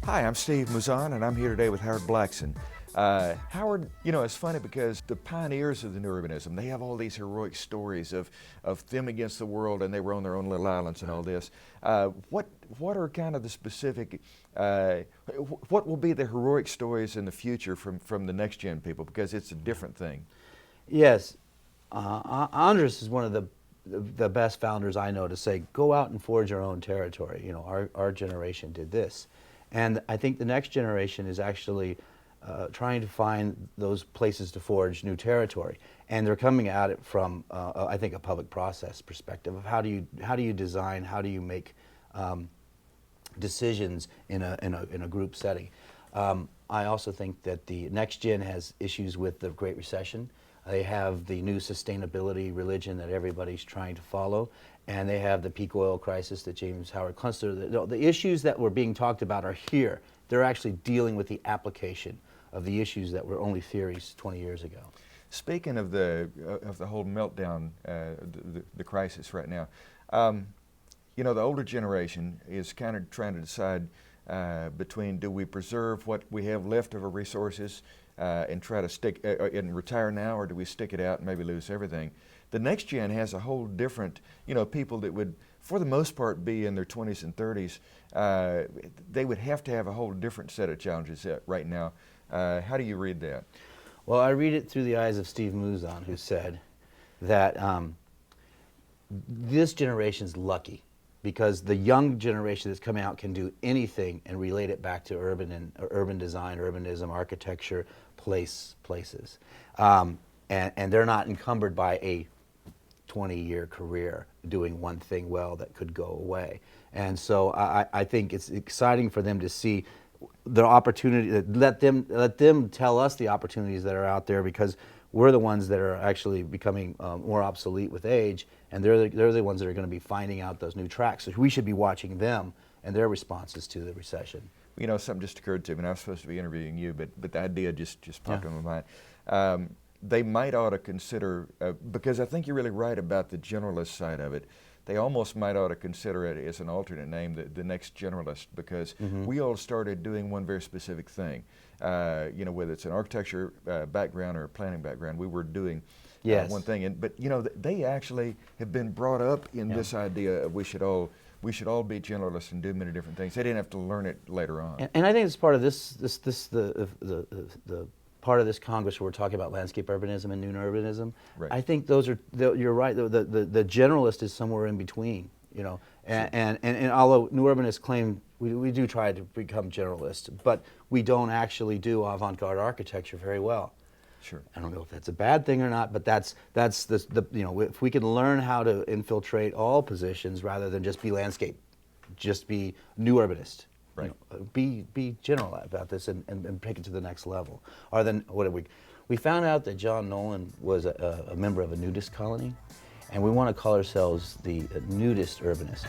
Hi, I'm Steve Mouzon, and I'm here today with Howard Blackson. Howard, you know, it's funny because the pioneers of the new urbanism, they have all these heroic stories of them against the world, and they were on their own little islands and all this. What are kind of the specific, what will be the heroic stories in the future from the next gen people, because it's a different thing? Yes, Andres is one of the best founders I know to say, go out and forge your own territory. You know, our generation did this. And I think the next generation is actually trying to find those places to forge new territory. And they're coming at it from, I think, a public process perspective of how do you design, how do you make decisions in a group setting. I also think that the next gen has issues with the Great Recession. They have the new sustainability religion that everybody's trying to follow, and they have the peak oil crisis that James Howard Kunstler. The issues that were being talked about are here. They're actually dealing with the application of the issues that were only theories 20 years ago. Speaking of the whole meltdown, the crisis right now, you know, the older generation is kind of trying to decide between, do we preserve what we have left of our resources and try to stick and retire now, or do we stick it out and maybe lose everything? The next gen has a whole different, you know, people that would, for the most part, be in their 20s and 30s. They would have to have a whole different set of challenges right now. How do you read that? Well, I read it through the eyes of Steve Mouzon, who said that this generation's lucky because the young generation that's coming out can do anything and relate it back to urban design, urbanism, architecture, places. And they're not encumbered by a 20-year career doing one thing well that could go away. And so I think it's exciting for them to see the opportunity, let them tell us the opportunities that are out there, because we're the ones that are actually becoming more obsolete with age, and they're the ones that are going to be finding out those new tracks. So we should be watching them and their responses to the recession. You know, something just occurred to me, and I was supposed to be interviewing you, but the idea just popped in my mind. They might ought to consider, because I think you're really right about the generalist side of it, they almost might ought to consider it as an alternate name, the Next Generalist, because we all started doing one very specific thing. You know, whether it's an architecture background or a planning background, we were doing one thing. But you know, they actually have been brought up in this idea of we should all be generalists and do many different things. They didn't have to learn it later on. And I think it's part of the part of this Congress where we're talking about landscape urbanism and new urbanism. Right. I think those are, you're right, the generalist is somewhere in between, you know. And although new urbanists claim we do try to become generalists, but we don't actually do avant-garde architecture very well. Sure. I don't know if that's a bad thing or not, but that's the you know, if we can learn how to infiltrate all positions rather than just be landscape, just be new urbanist. Right. You know, be general about this and take it to the next level. Or then we found out that John Nolan was a member of a nudist colony, and we want to call ourselves the nudist urbanist.